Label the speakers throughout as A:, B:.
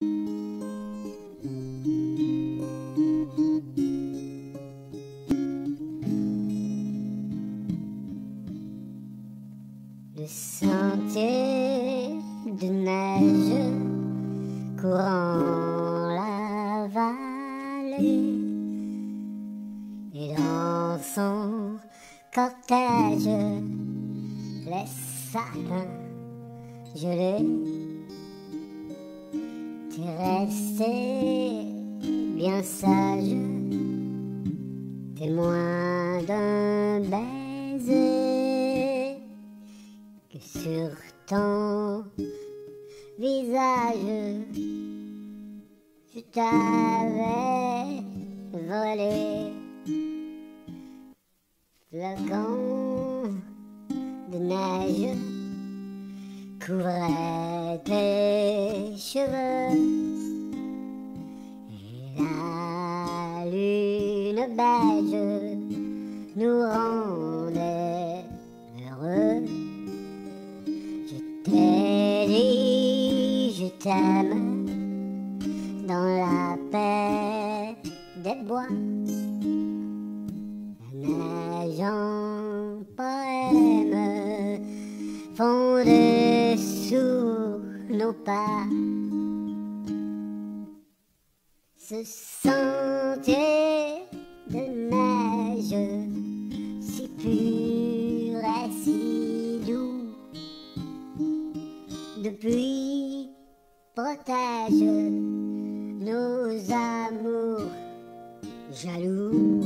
A: Le sentier de neige courant la vallée, et dans son cortège les sapins gelés. T'es resté bien sage, témoin d'un baiser, que sur ton visage je t'avais volé. Flocons de neige couvrait tes cheveux, et la lune beige nous rendait heureux. Je t'ai dit je t'aime dans la paix des bois, la neige en poème fondait sous nos pas. Ce sentier de neige si pur et si doux, depuis protège nos amours jaloux.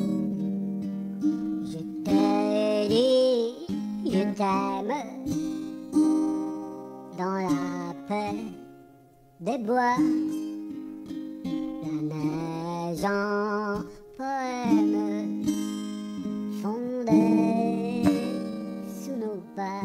A: Je t'ai dit je t'aime dans la paix des bois, la neige en poème fondait sous nos pas.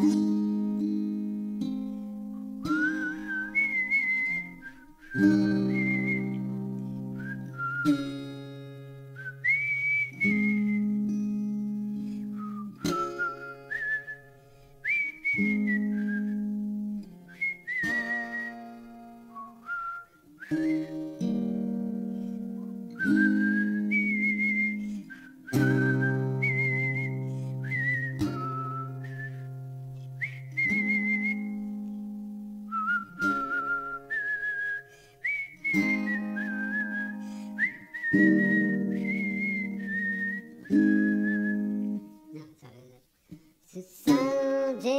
A: Ce sentier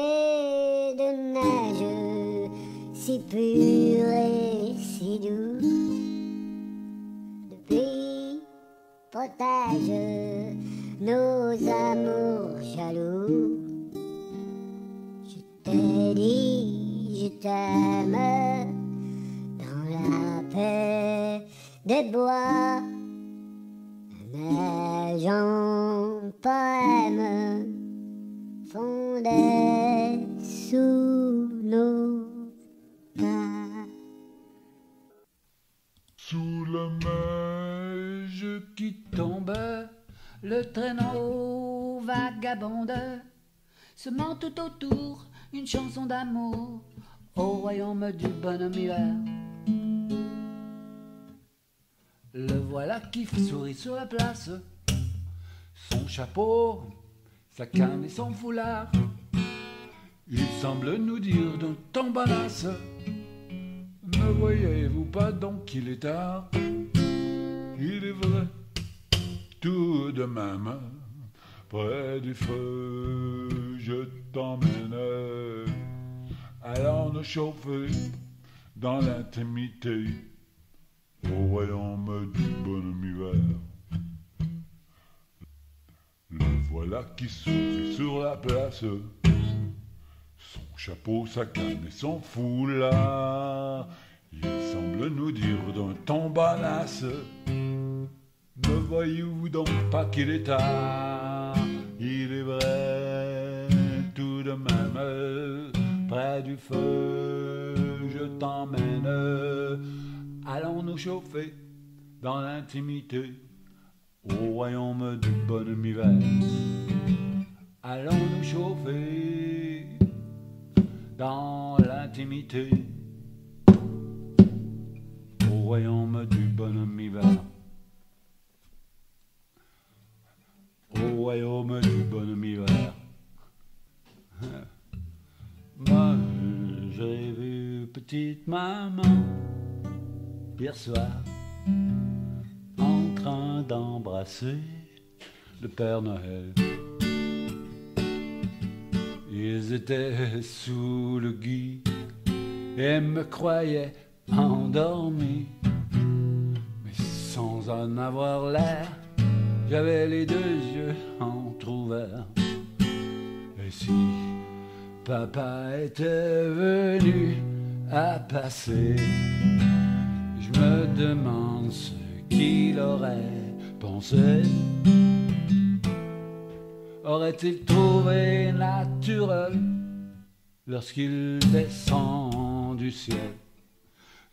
A: de neige si pur et si doux, depuis protège nos amours jaloux. Je t'ai dit je t'aime dans la paix des bois, la neige en poème fondait sous nos pas.
B: Sous la neige qui tombe, le traîneau vagabonde, semant tout autour une chanson d'amour au royaume du bonhomme hiver. Le voilà qui sourit sur la place, son chapeau, sa canne et son foulard. Il semble nous dire d'un ton balasse: ne voyez-vous pas donc qu'il est tard? Il est vrai, tout de même, près du feu, je t'emmène. Allons nous chauffer dans l'intimité au royaume du bonhomme hiver. Le voilà qui sourit sur la place, son chapeau, sa canne et son foulard. Il semble nous dire d'un ton balasse: ne voyez-vous donc pas qu'il est tard? Il est vrai, tout de même, près du feu, je t'emmène. Allons nous chauffer dans l'intimité au royaume du bonhomme hiver. Allons nous chauffer dans l'intimité royaume du bonhomme hiver. Au royaume du bonhomme hiver. Moi, j'ai vu petite maman hier soir en train d'embrasser le Père Noël. Ils étaient sous le gui et me croyaient endormi, mais sans en avoir l'air, j'avais les deux yeux entr'ouverts. Et si papa était venu à passer, je me demande ce qu'il aurait pensé. Aurait-il trouvé naturel, lorsqu'il descend du ciel,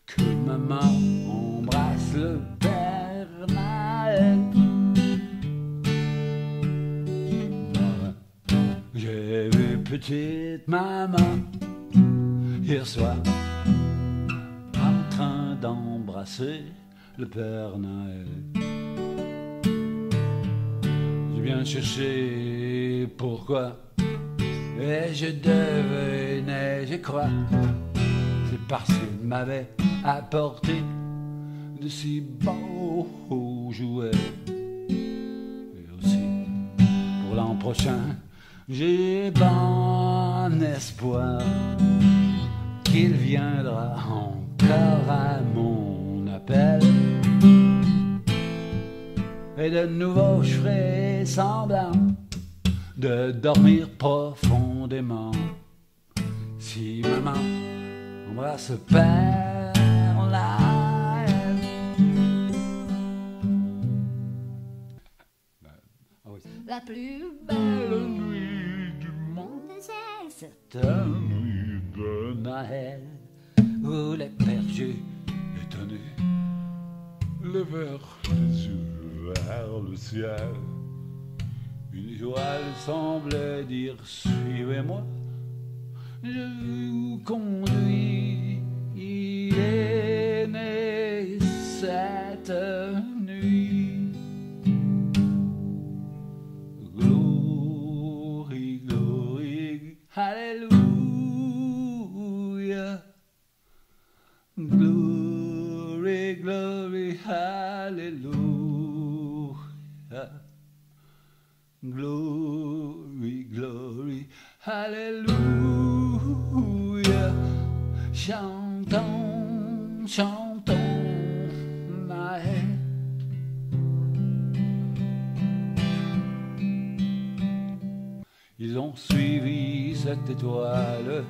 B: que maman embrasse le Père Noël? J'ai vu petite maman hier soir en train d'embrasser le Père Noël. J'ai bien cherché pourquoi, et je devenais, je crois, c'est parce qu'il m'avait apporté de si beaux jouets. Et aussi, pour l'an prochain, j'ai bon espoir qu'il viendra encore à mon appel. Et de nouveau je ferai semblant de dormir profondément. Si maman embrasse Père Noël.
A: La plus
B: Belle nuit du monde,
A: c'est
B: cette nuit de Noël, où les bergers étonnés levèrent les yeux vers le ciel. Une étoile semblait dire suivez-moi, je vous conduis. Il est né cette nuit. Glory, glory, hallelujah. Glory, glory, hallelujah. Glory, glory, hallelujah. Chantons, chantons, Noël. Ils ont suivi cette étoile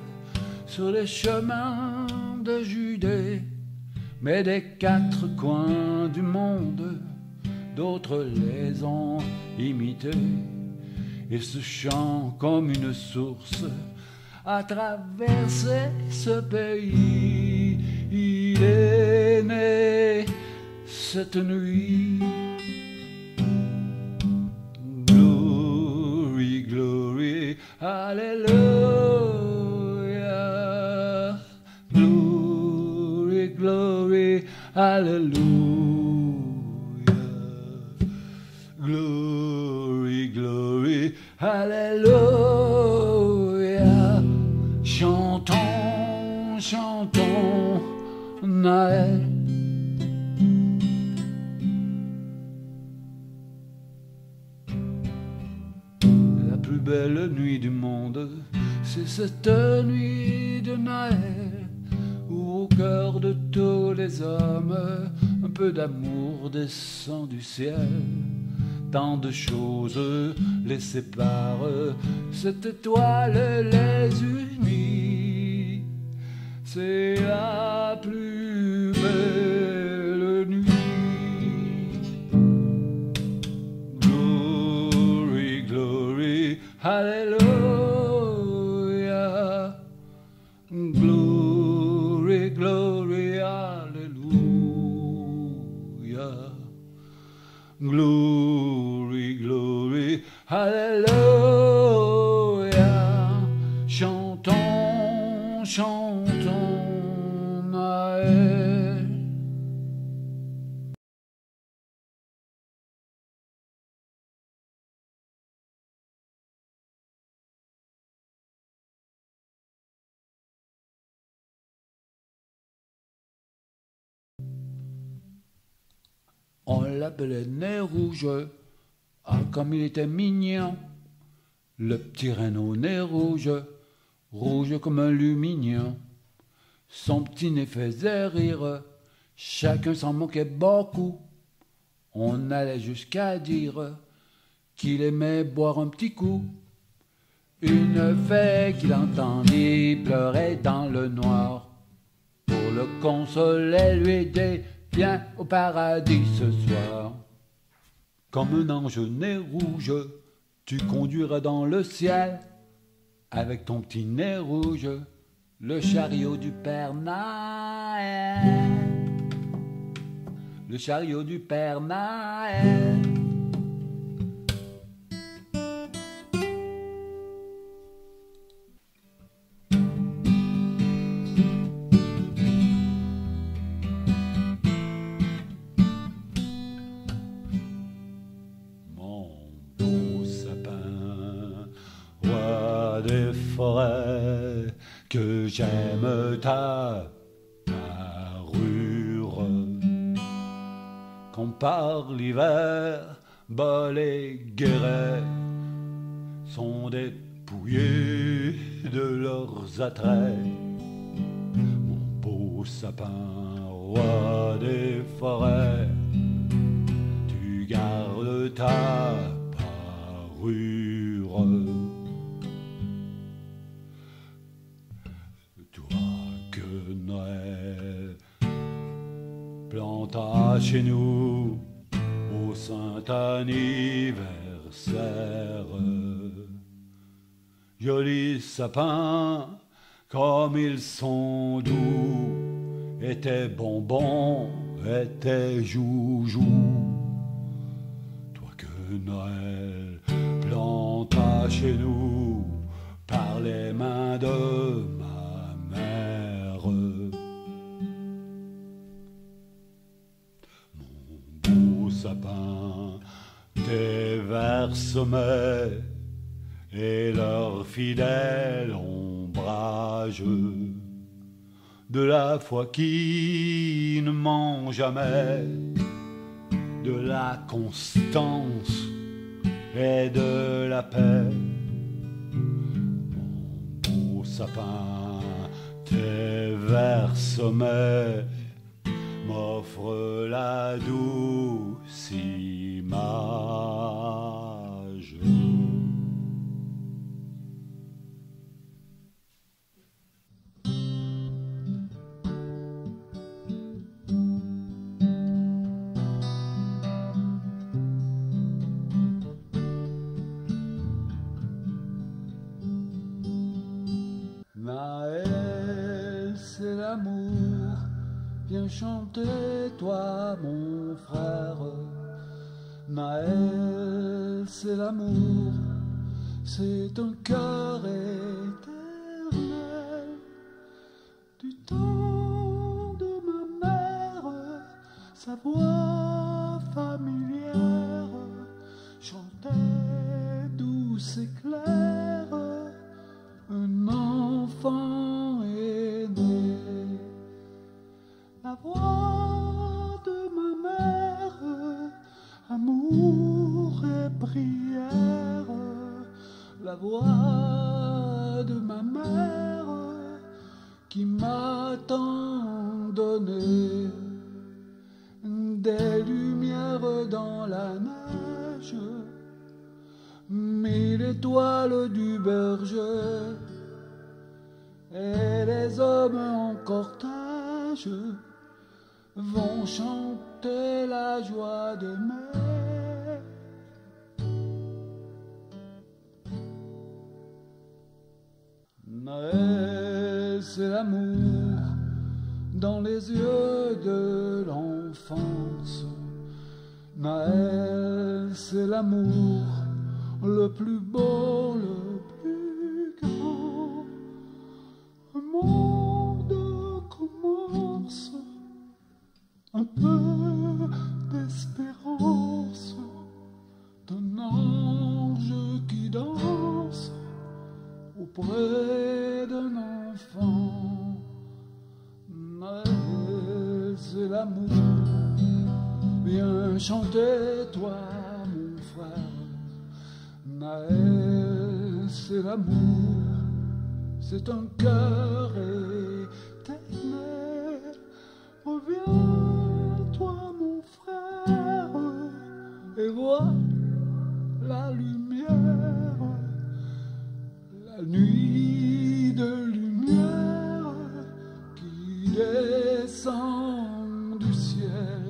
B: sur les chemins de Judée, mais des quatre coins du monde, d'autres les ont imités. Et ce chant comme une source a traversé ce pays. Il est né cette nuit. Glory, glory, hallelujah. Glory, glory, hallelujah. Glory, glory, hallelujah. Chantons, chantons, Noël. La plus belle nuit du monde, c'est cette nuit de Noël, où au cœur de tous les hommes, un peu d'amour descend du ciel. Tant de choses les séparent, cette étoile les unit. C'est la plus belle nuit. Glory, glory, hallelujah. Glory, glory, hallelujah. Glory, glory, hallelujah. Chantons, chantons Noël. On l'appelait Nez Rouge, ah comme il était mignon. Le petit renne au nez rouge, rouge comme un lumignon. Son petit nez faisait rire, chacun s'en moquait beaucoup. On allait jusqu'à dire qu'il aimait boire un petit coup. Une fée qu'il entendit pleurait dans le noir. Pour le consoler, lui dit « Viens au paradis ce soir ». Comme un ange nez rouge, tu conduiras dans le ciel, avec ton petit nez rouge, le chariot du Père Noël. Le chariot du Père Noël. Des forêts, que j'aime ta parure. Quand par l'hiver, bas les guérets sont dépouillés de leurs attraits. Mon beau sapin, roi des forêts, tu gardes ta parure. Noël planta chez nous au saint anniversaire. Jolis sapins comme ils sont doux, étaient bonbons, étaient joujoux. Toi que Noël planta chez nous par les mains de ma mère. Sapin, tes verts sommets et leur fidèle ombrage, de la foi qui ne ment jamais, de la constance et de la paix. Mon beau sapin, tes verts sommets m'offre la douce image. Naël, c'est l'amour. Viens chanter, toi, mon frère. Naël, c'est l'amour, c'est un cœur éternel. Du temps de ma mère, sa voix familière chantait douce et claire. Un enfant est né. La voix de ma mère, amour et prière. La voix de ma mère qui m'a tant donné des lumières dans la neige, 1000 étoiles du berger et les hommes en cortège vont chanter la joie d'aimer. Noël, c'est l'amour dans les yeux de l'enfance. Noël, c'est l'amour le plus beau, le plus grand. Un monde commence, un peu d'espérance, d'un ange qui danse auprès d'un enfant. Noël, c'est l'amour, viens me chanter, toi, mon frère. Naël, c'est l'amour, c'est un cœur éternel. Reviens, toi, mon frère, et vois la lumière, la nuit de lumière qui descend du ciel.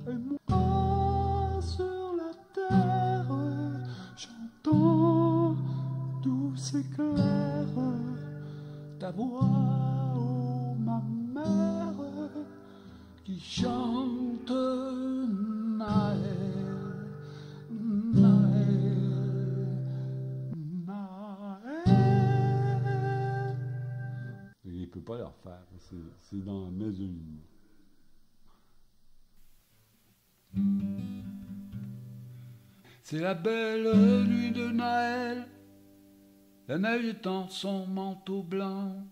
B: Et moi sur la terre, j'entends douce et claire ta voix, oh ma mère, qui chante Naël, Naël, Naël. Il ne peut pas le refaire, c'est dans mes unies. C'est la belle nuit de Naël, la neige étend son manteau blanc,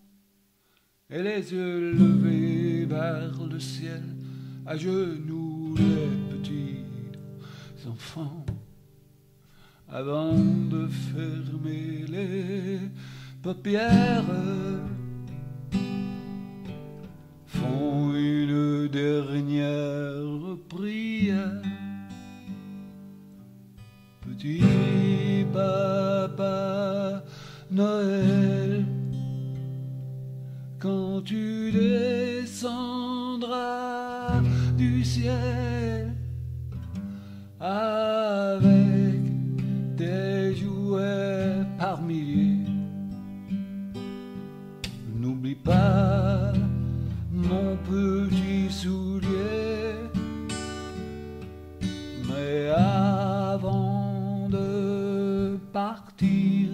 B: et les yeux levés vers le ciel, à genoux les petits enfants, avant de fermer les paupières, font une dernière prière. Petit papa Noël, quand tu descendras du ciel avec tes jouets par milliers, n'oublie pas mon petit soulier, mais avant de partir,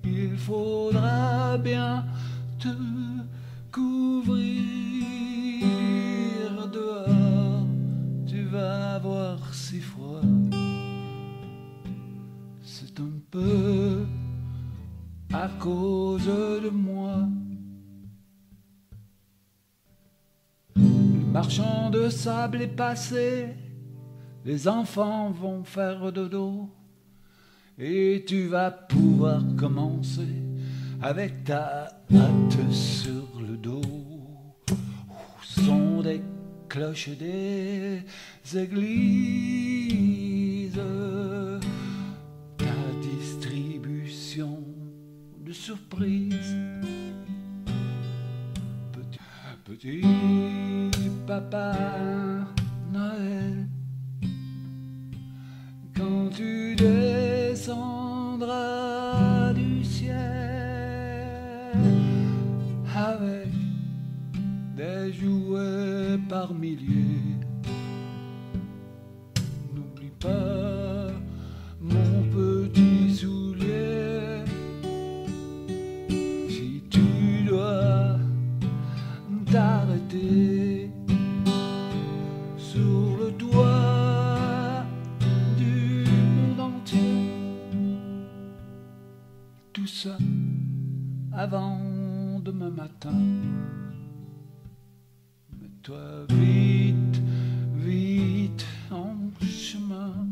B: il faudra bien te couvrir dehors, tu vas avoir si froid. C'est un peu à cause de moi. Le marchand de sable est passé, les enfants vont faire dodo, et tu vas pouvoir commencer avec ta hâte sur le dos. Au son des cloches des églises, ta distribution de surprises. Petit papa Noël, quand tu descendras du ciel avec des jouets par milliers, n'oublie pas mon petit soulier. Si tu dois t'arrêter sur le toit du monde entier, tout ça avant demain matin. Mets-toi vite, vite en chemin.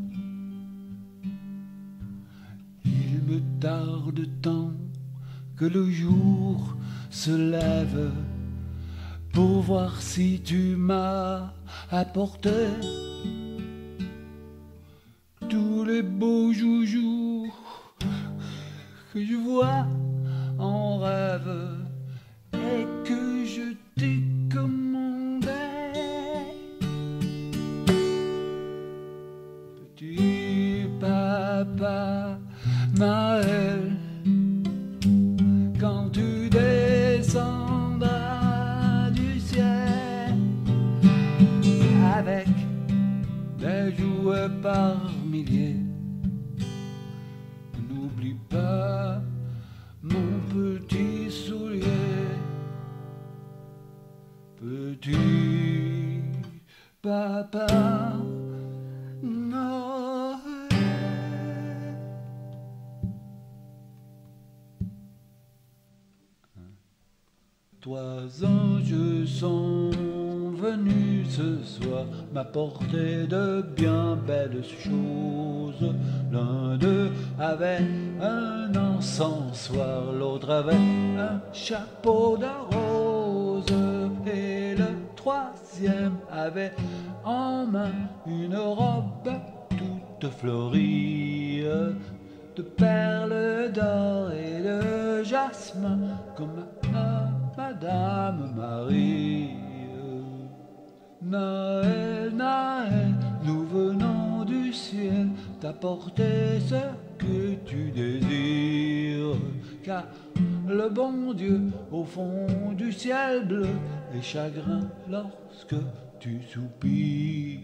B: Il me tarde tant que le jour se lève pour voir si tu m'as apporté tous les beaux joujoux que je vois en rêve et que je t'ai commandé. Petit papa Noël, quand tu descendras du ciel avec des jouets par milliers, n'oublie pas mon petit soulier. Petit papa Noël. Trois anges sont venus ce soir m'apporter de bien belles choses. L'un d'eux avait un encensoir, l'autre avait un chapeau de rose, et le troisième avait en main une robe toute fleurie de perles d'or et de jasmin, comme à Madame Marie. Naël, Naël, nous venons du ciel t'apporter ce que tu désires, car le bon Dieu au fond du ciel bleu est chagrin lorsque tu soupires.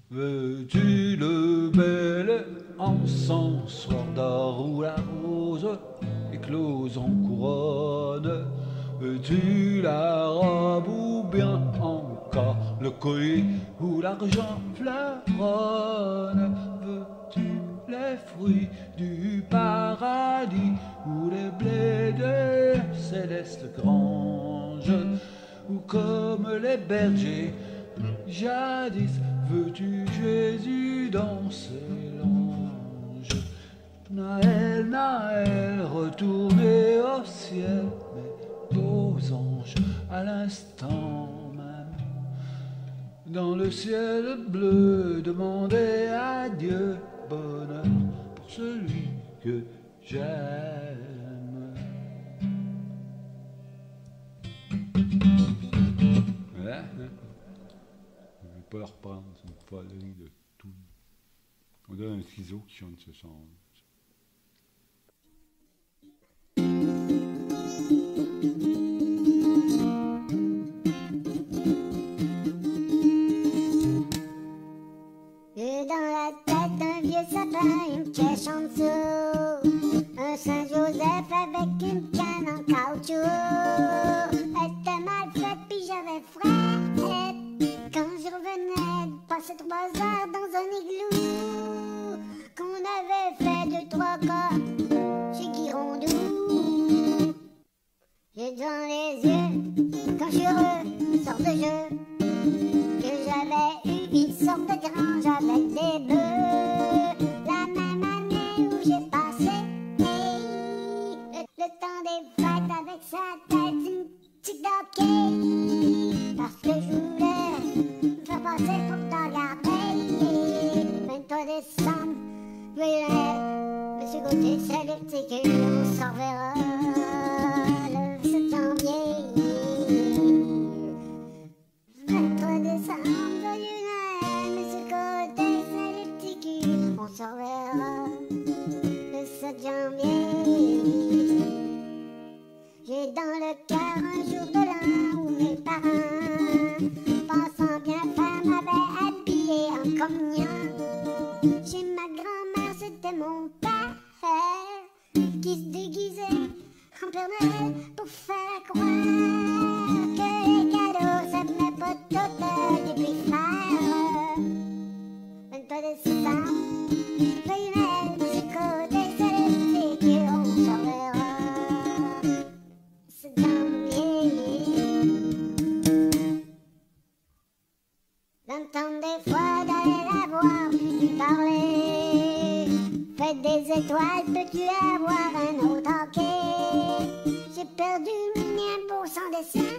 B: Veux-tu le bel encensoir d'or où la rose éclose en couronne? Veux-tu la robe ou bien encore le collier où l'argent fleuronne? Veux-tu les fruits du paradis ou les blés de céleste grange? Ou comme les bergers jadis, veux-tu Jésus dans ses langes? Naël, Naël, retournez au ciel, mais aux anges à l'instant même. Dans le ciel bleu, demandez à Dieu bonheur pour celui que j'aime. Voilà. Je ne vais pas le reprendre, c'est une folie de tout. On dirait un ciseau qui chante ce son.
A: J'ai dans la tête un vieux sapin, une caisse en dessous, un Saint-Joseph avec une canne en caoutchouc. Elle était mal faite puis j'avais frais quand je revenais de passer 3 heures dans un igloo qu'on avait fait 2-3 cas chez Guy Rondeau. J'ai devant les yeux quand je suis heureux, sort de jeu, que j'avais eu une sorte de grange avec des bœufs. La même année où j'ai passé le temps des fêtes avec sa tête une petite d'hockey, parce que je voulais me faire passer pour t'en garder. 23 décembre, joyeux Noël, Monsieur Gauthier, c'est le petit cul, on s'en reverra le 7 janvier. 23 décembre, joyeux Noël, Monsieur Gauthier, c'est le petit cul, on s'en reverra le 7 janvier. J'ai dans le cœur un jour de l'an où mes parents, pensant bien faire, m'avaient habillé en communion. Chez ma grand-mère, c'était mon père qui se déguisait en Père Noël pour faire croire que les cadeaux, ça venait pas tout depuis faire. 23 décembre, joyeux Noël, Monsieur Gauthier, c'est le petit cul, on s'en reverra. C'est janvier. J'entends des fois d'aller la voir, puis lui parler. Faites des étoiles, peux-tu avoir un autre hockey? J'ai perdu le mien pour son dessin.